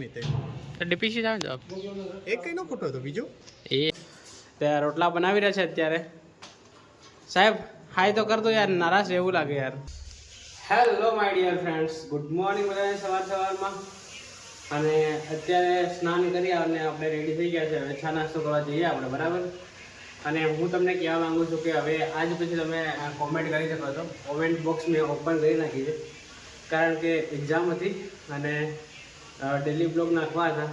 મેં તે તો ડીપીસી જાવ જવાબ એક કઈનો ખોટો હતો બીજો એ ત્યાં રોટલા બનાવી રહ્યા છે અત્યારે સાહેબ હાય તો કર દો યાર નારાજ એવું લાગે યાર hello my dear friends good morning બધાને સવારમાં અને અત્યારે સ્નાન કરી અને આપણે રેડી થઈ ગયા છે હવે ચા નાસ્તો કરવા જઈએ આપણે બરાબર અને હું તમને કહેવા માંગુ છું કે હવે આજ પછી તમે કોમેન્ટ કરી શકો છો કોમેન્ટ બોક્સ મેં ઓપન કરી નાખી છે કારણ કે એક્ઝામ હતી અને ડેલી બ્લોગ નાખવા હતા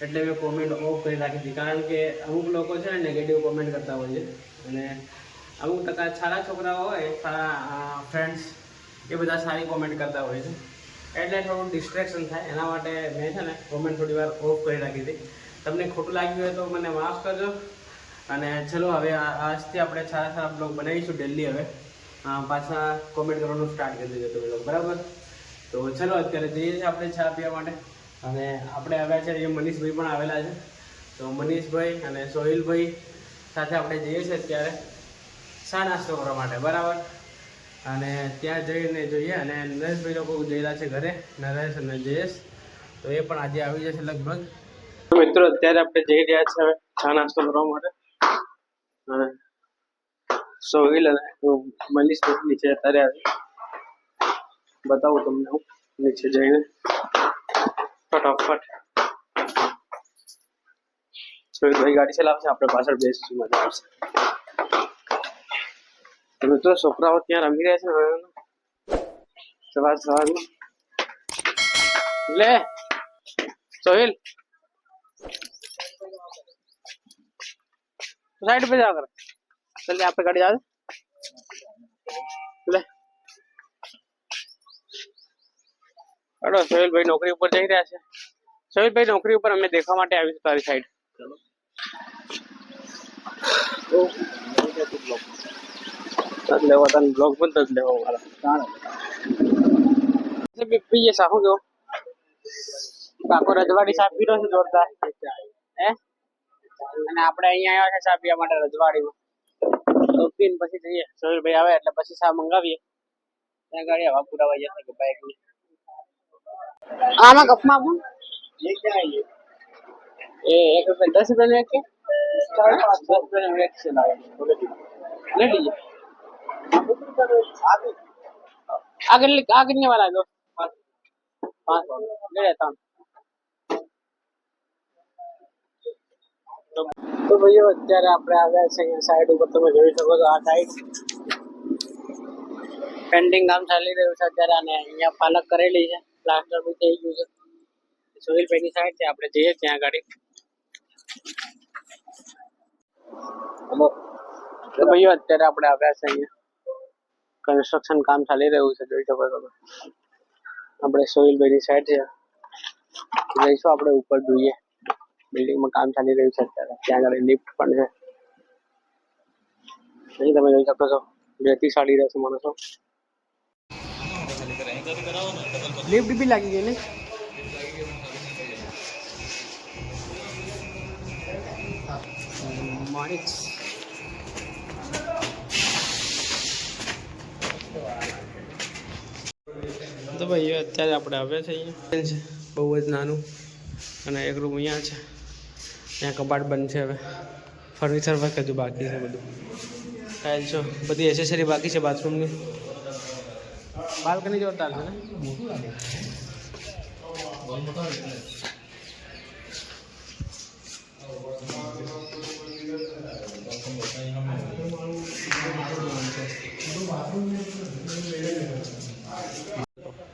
એટલે મેં કોમેન્ટ ઓફ કરી રાખી હતી કારણ કે અમુક લોકો છે ને નેગેટિવ કોમેન્ટ કરતા હોય છે અને અમુક ટકા સારા છોકરાઓ હોય સારા ફ્રેન્ડ્સ એ બધા સારી કોમેન્ટ કરતા હોય છે એટલે થોડું ડિસ્ટ્રેક્શન થાય એના માટે મેં છે ને કોમેન્ટ થોડી વાર ઓફ કરી રાખી હતી તમને ખોટું લાગ્યું હોય તો મને માફ કરજો અને ચલો હવે આજથી આપણે સારા બ્લોગ બનાવીશું ડેલી હવે પાછા કોમેન્ટ કરવાનું સ્ટાર્ટ કરી દેજો તમે લોકો બરાબર તો ચલો અત્યારે જઈએ છીએ આપણે ચા પીવા માટે અને આપણે આવ્યા છે એ મનીષભાઈ પણ આવેલા છે તો મનીષભાઈ અને સોહિલભાઈ સાથે આપણે જઈએ છીએ અત્યારે ચા નાસ્તો કરવા માટે બરાબર અને ત્યાં જઈને જોઈએ અને નરેશભાઈ લોકો જયેલા છે ઘરે નરેશ અને જયેશ તો એ પણ આજે આવી જશે લગભગ મિત્રો અત્યારે આપણે જઈ રહ્યા છીએ હવે ચા નાસ્તો કરવા માટે સોહિલ અને મનીષભાઈ નીચે અત્યારે બતાવું તમને હું નીચે જઈને ફટાફટ સોહિલભાઈ ગાડી ચલાવશે આપણે પાછળ બેસીશું મજા આવશે મિત્રો છોકરાઓ ત્યાં રમી રહ્યા છે સવારમાં લે सोहेल साइड पे जाकर चल यहाँ पे गाड़ी जा ले अरे सोहेल भाई नौकरी ऊपर जा रहा है सोहेल भाई नौकरी ऊपर हमें देखा माटे आवी तारी साइड लेवा तन ब्लॉग पण तच लेवा मारा से बीपी ये साहू जो કાકો રજવાડી ચા પીરો છે જોરદાર હે અને આપણે અહીંયા આવ્યા છે ચા પીવા માટે રજવાડીમાં તો પીને પછી જઈએ સોહિલભાઈ આવે એટલે પછી ચા મંગાવીએ ત્યાં ગાડી હવા પુરાવા જશે કે બાઈક ની આમાં કપમાં આપું ये क्या है ये 1 रुपए 10 रुपए में के 10 रुपए में एक से लाए ले लीजिए आगे आगे वाला दो 5 ले लेता हूँ तो भाइयों અત્યારે આપણે આવ્યા છે અહીંયા સાઈડ ઉપર તમે જોઈ શકો છો આ સાઈડ પેન્ડિંગ કામ ચાલી રહ્યું છે અત્યારે અને અહીંયા પાલક કરેલી છે પ્લાસ્ટર બી થઈ ગયું છે સોહિલભાઈની સાઈડ છે આપણે જઈએ ત્યાં ગાડી હેલો તો ભાઈઓ અત્યારે આપણે આવ્યા છે અહીંયા કન્સ્ટ્રક્શન કામ ચાલી રહ્યું છે જોઈ શકો તમે આપણે સોહિલભાઈની સાઈડ છે જઈશું આપણે ઉપર જોઈએ બિલ્ડિંગમાં કામ ચાલી રહ્યું છે અત્યારે ત્યાં આગળ લિફ્ટ પણ છે અહીં તમે જોઈ શકો છો બેથી સાડી રહેશે માણસો લિફ્ટ બી લાગી ગઈ ને માણિક તો ભાઈ અત્યારે આપણે આવ્યા છે અહીંયા બહુ જ નાનું અને એક રૂમ અહીંયા છે ત્યાં કબાટ બંધ છે હવે ફર્નિચર વર્ક હજુ બાકી છે બધું ટાઇલ્સો બધી એસેસરી બાકી છે બાથરૂમની બાલ્કની જોરદાર છે ને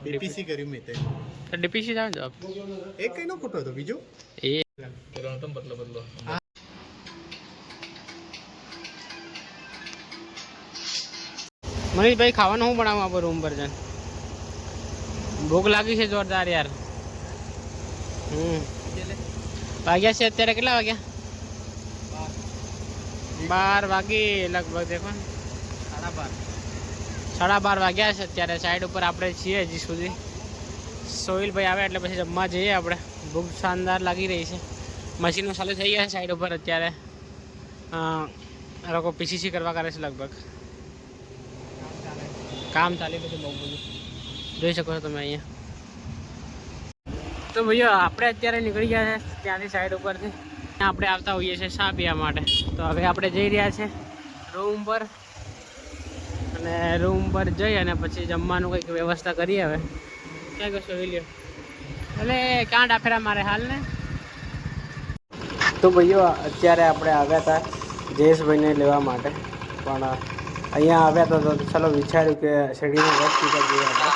ડીપીસી કર્યું મેં તે ડીપીસી જાવ જવાબ એક કઈનો ખોટો હતો બીજો એ બદલો મનીષભાઈ ખાવાનું શું બનાવું આપણે રૂમ પર જઈને ભૂખ લાગી છે જોરદાર યાર વાગ્યા છે અત્યારે કેટલા વાગ્યા 12 વાગી લગભગ દેખો ને 12:30 વાગ્યા છે અત્યારે સાઈડ ઉપર આપણે છીએ હજી સુધી સોહિલભાઈ આવે એટલે પછી જમવા જઈએ આપણે ભૂખ શાનદાર લાગી રહી છે મશીનો ચાલુ થઈ ગયા છે સાઈડ ઉપર અત્યારે લોકો પીસીસી કરવા કરે છે લગભગ કામ ચાલી રહ્યું છે બહુ બધું જોઈ શકો છો તમે અહીંયા તો ભાઈઓ આપણે અત્યારે નીકળી ગયા છે ત્યાંથી સાઈડ ઉપરથી આપણે આવતા હોઈએ છીએ ચા પીવા માટે. તો હવે આપણે જઈ રહ્યા છે રૂમ પર અને રૂમ પર જઈ અને પછી જમવાનું કંઈક વ્યવસ્થા કરીએ. હવે ક્યાં કશો લ્યો એટલે ક્યાં ડાફેરા મારે હાલ ને. તો ભાઈઓ અત્યારે આપણે આવ્યા હતા જયેશભાઈને લેવા માટે, પણ અહીંયા આવ્યા હતા તો ચાલો વિચાર્યું કે શેરડીનો રસ પીતા જઈએ આપણે.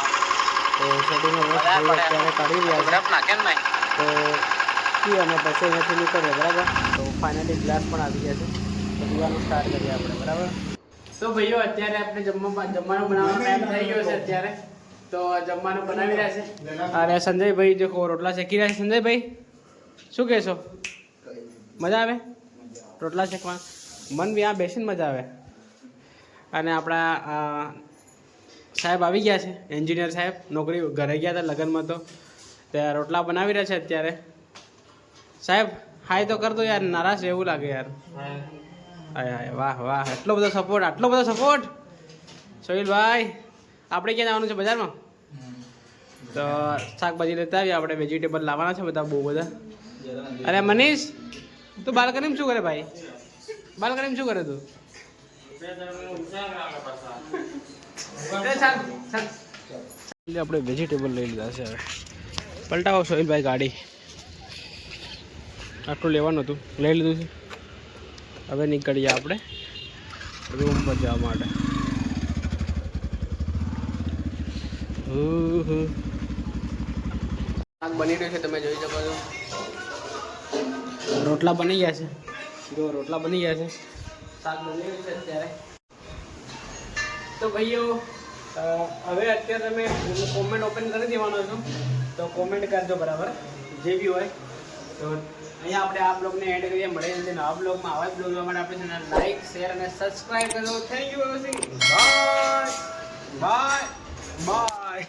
તો શેરડીનો રસ અત્યારે કાઢી રહ્યા છે તો પી અને પછી અહીંયાથી નીકળીએ બરાબર. તો ફાઇનલી ગ્લાસ પણ આવી ગયા છે તો પીવાનું સ્ટાર્ટ કરીએ આપણે બરાબર. તો ભાઈઓ અત્યારે આપણે જમવાનું બનાવવાનો ટાઈમ થઈ ગયો છે અત્યારે. તો જમવાનું બનાવી રહ્યા છે. અરે સંજયભાઈ જો રોટલા શેકી રહ્યા છે. સંજયભાઈ શું કહેશો? મજા આવે રોટલા શેકવા? મન બી આ બેસીને મજા આવે. અને આપણા સાહેબ આવી ગયા છે, એન્જિનિયર સાહેબ નોકરી ઘરે ગયા હતા લગ્નમાં, તો ત્યાં રોટલા બનાવી રહ્યા છે અત્યારે. સાહેબ હાય તો કરતો યાર, નારાજ એવું લાગે યાર. હાય હાય વાહ વાહ, આટલો બધો સપોર્ટ સોહિલભાઈ. આપણે ક્યાં જવાનું છે? બજારમાં. તો શાકભાજી લેતા આવીએ આપણે. વેજીટેબલ લાવવાના છે બધા, બહુ બધા. અરે મનીષ તું બાલ્કનીમાં શું કરે ભાઈ? બાલ્કનીમાં શું કરે તું? આપણે વેજીટેબલ લઈ લીધા છે. હવે પલટાવો સોહિલભાઈ ગાડી. આટલું લેવાનું હતું, લઈ લીધું છે. હવે નીકળીએ આપણે રૂમ પર જવા માટે. શાક બની રહ્યું છે, તમે જોઈ શકો છો. રોટલા બની ગયા છે, જો રોટલા બની ગયા છે, શાક બની રહ્યું છે અત્યારે. તો ભાઈઓ હવે અત્યારે તમે કોમેન્ટ ઓપન કરી દેવાનો છો, તો કોમેન્ટ કરજો બરાબર જે બી હોય. તો અહીંયા આપણે આ બ્લોગને એડ કરીએ. મળે છે નવા બ્લોગમાં. આવા જ બ્લોગ જોવા માટે આપણે ચેનલ લાઈક, શેર અને સબસ્ક્રાઈબ કરો. Thank you. Bye bye bye.